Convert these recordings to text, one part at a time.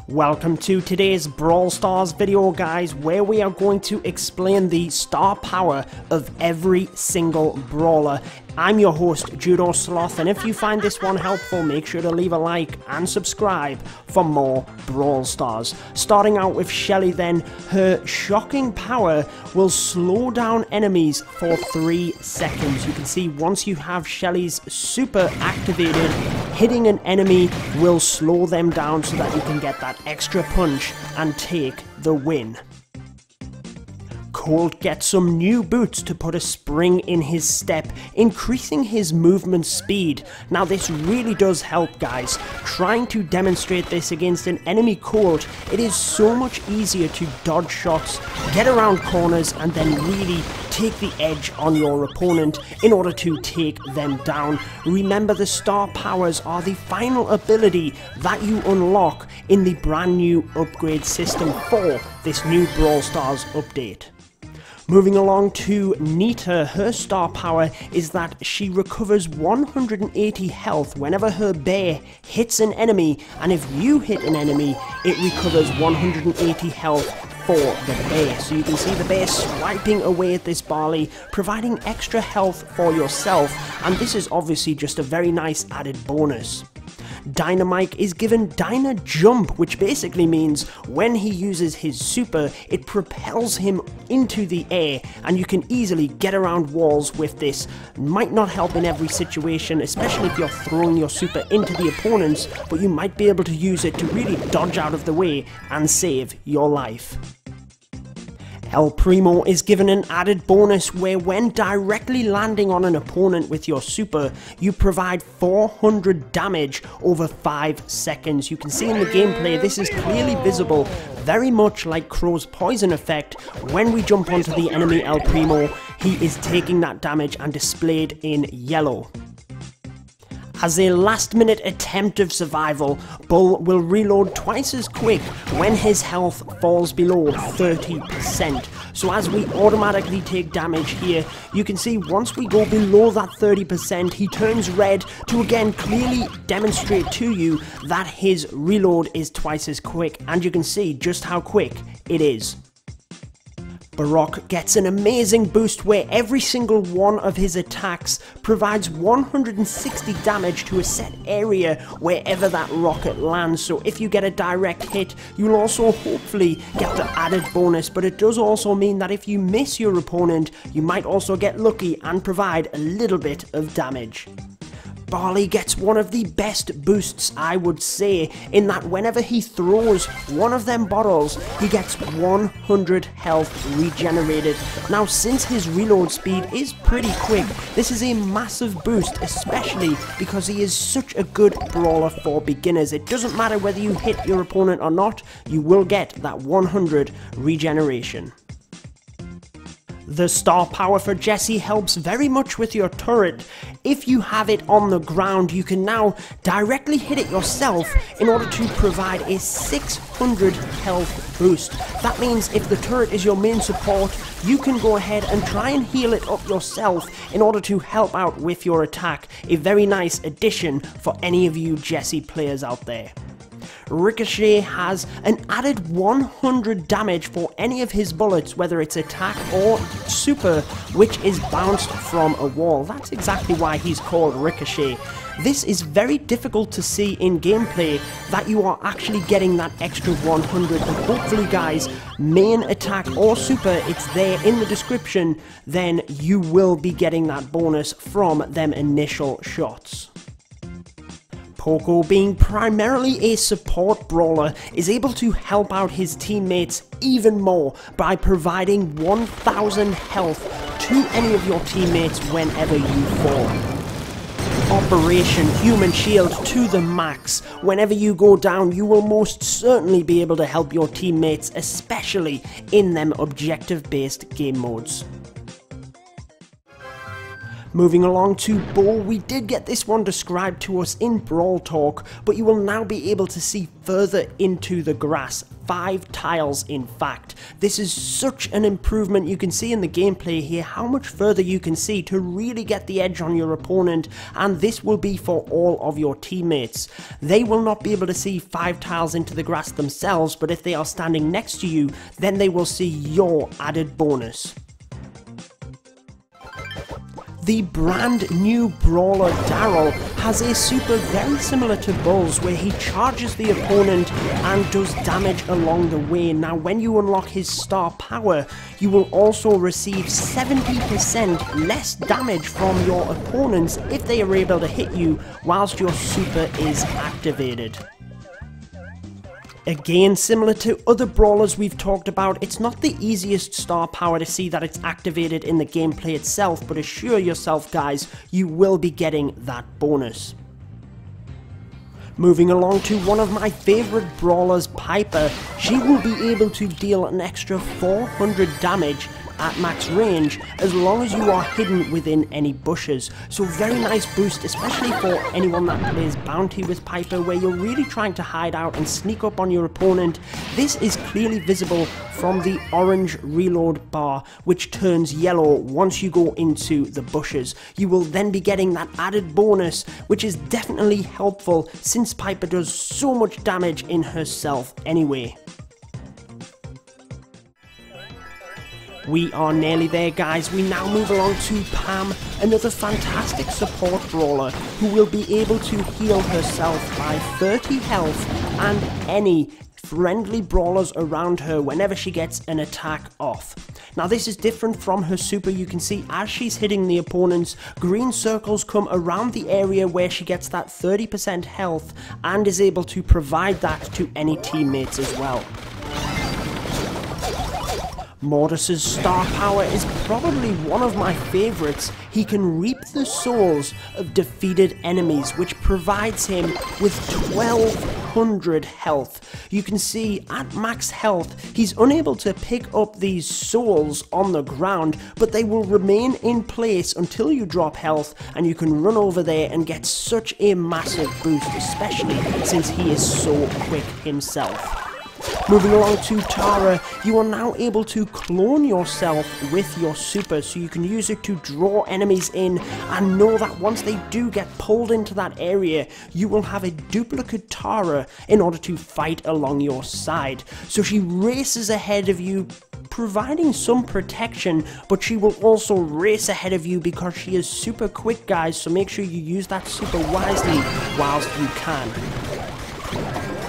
Welcome to today's Brawl Stars video, guys, where we are going to explain the star power of every single brawler. I'm your host, Judo Sloth, and if you find this one helpful, make sure to leave a like and subscribe for more Brawl Stars. Starting out with Shelly then, her shocking power will slow down enemies for 3 seconds. You can see once you have Shelly's super activated, hitting an enemy will slow them down so that you can get that extra punch and take the win. Colt gets some new boots to put a spring in his step, increasing his movement speed. Now this really does help, guys. Trying to demonstrate this against an enemy Colt, it is so much easier to dodge shots, get around corners, and then really take the edge on your opponent in order to take them down. Remember, the star powers are the final ability that you unlock in the brand new upgrade system for this new Brawl Stars update. Moving along to Nita, her star power is that she recovers 180 health whenever her bear hits an enemy, and if you hit an enemy, it recovers 180 health for the bear. So you can see the bear swiping away at this Barley, providing extra health for yourself, and this is obviously just a very nice added bonus. Dynamike is given Dyna Jump, which basically means when he uses his super, it propels him into the air, and you can easily get around walls with this. Might not help in every situation, especially if you're throwing your super into the opponents, but you might be able to use it to really dodge out of the way and save your life. Primo is given an added bonus where when directly landing on an opponent with your super, you provide 400 damage over 5 seconds. You can see in the gameplay this is clearly visible, very much like Crow's poison effect. When we jump onto the enemy Primo, he is taking that damage and displayed in yellow. As a last-minute attempt of survival, Bull will reload twice as quick when his health falls below 30%. So as we automatically take damage here, you can see once we go below that 30%, he turns red to again clearly demonstrate to you that his reload is twice as quick, and you can see just how quick it is. Barak gets an amazing boost where every single one of his attacks provides 160 damage to a set area wherever that rocket lands. So if you get a direct hit, you'll also hopefully get the added bonus, but it does also mean that if you miss your opponent, you might also get lucky and provide a little bit of damage. Barley gets one of the best boosts, I would say, in that whenever he throws one of them bottles, he gets 100 health regenerated. Now, since his reload speed is pretty quick, this is a massive boost, especially because he is such a good brawler for beginners. It doesn't matter whether you hit your opponent or not, you will get that 100 regeneration. The star power for Jessie helps very much with your turret. If you have it on the ground, you can now directly hit it yourself in order to provide a 600 health boost. That means if the turret is your main support, you can go ahead and try and heal it up yourself in order to help out with your attack. A very nice addition for any of you Jessie players out there. Ricochet has an added 100 damage for any of his bullets, whether it's attack or super, which is bounced from a wall. That's exactly why he's called Ricochet. This is very difficult to see in gameplay that you are actually getting that extra 100, and hopefully, guys, main attack or super, it's there in the description, then you will be getting that bonus from them initial shots. Poco, being primarily a support brawler, is able to help out his teammates even more by providing 1000 health to any of your teammates whenever you fall. Operation Human Shield to the max. Whenever you go down, you will most certainly be able to help your teammates, especially in them objective-based game modes. Moving along to Bo, we did get this one described to us in Brawl Talk, but you will now be able to see further into the grass. 5 tiles in fact. This is such an improvement. You can see in the gameplay here how much further you can see to really get the edge on your opponent, and this will be for all of your teammates. They will not be able to see 5 tiles into the grass themselves, but if they are standing next to you, then they will see your added bonus. The brand new Brawler Darryl has a super very similar to Bull's, where he charges the opponent and does damage along the way. Now when you unlock his star power, you will also receive 70% less damage from your opponents if they are able to hit you whilst your super is activated. Again, similar to other brawlers we've talked about, it's not the easiest star power to see that it's activated in the gameplay itself, but assure yourself guys, you will be getting that bonus. Moving along to one of my favourite brawlers, Piper, she will be able to deal an extra 400 damage at max range as long as you are hidden within any bushes. So very nice boost, especially for anyone that plays bounty with Piper, where you're really trying to hide out and sneak up on your opponent. This is clearly visible from the orange reload bar, which turns yellow once you go into the bushes. You will then be getting that added bonus, which is definitely helpful since Piper does so much damage in herself anyway. We are nearly there guys. We now move along to Pam, another fantastic support brawler who will be able to heal herself by 30 health and any friendly brawlers around her whenever she gets an attack off. Now this is different from her super. You can see as she's hitting the opponents, green circles come around the area where she gets that 30% health and is able to provide that to any teammates as well. Mortis's star power is probably one of my favourites. He can reap the souls of defeated enemies, which provides him with 1200 health. You can see at max health, he's unable to pick up these souls on the ground, but they will remain in place until you drop health, and you can run over there and get such a massive boost, especially since he is so quick himself. Moving along to Tara, you are now able to clone yourself with your super, so you can use it to draw enemies in and know that once they do get pulled into that area, you will have a duplicate Tara in order to fight along your side. So she races ahead of you, providing some protection, but she will also race ahead of you because she is super quick guys, so make sure you use that super wisely whilst you can.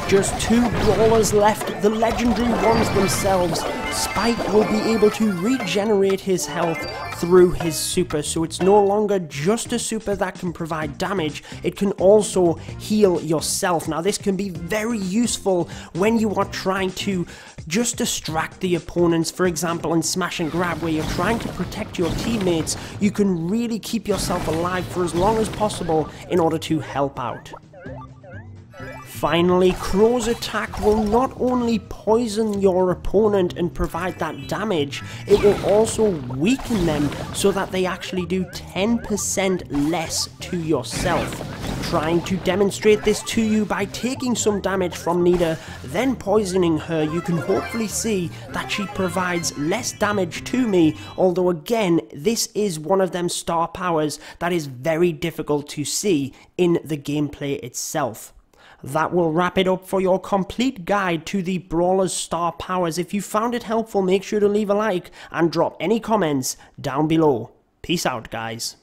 Just 2 brawlers left, the legendary ones themselves. Spike will be able to regenerate his health through his super, so it's no longer just a super that can provide damage, it can also heal yourself. Now this can be very useful when you are trying to just distract the opponents, for example in smash and grab where you're trying to protect your teammates. You can really keep yourself alive for as long as possible in order to help out. Finally, Crow's attack will not only poison your opponent and provide that damage, it will also weaken them so that they actually do 10% less to yourself. Trying to demonstrate this to you by taking some damage from Nita, then poisoning her, you can hopefully see that she provides less damage to me, although again, this is one of them star powers that is very difficult to see in the gameplay itself. That will wrap it up for your complete guide to the Brawler's star powers. If you found it helpful, make sure to leave a like and drop any comments down below. Peace out, guys.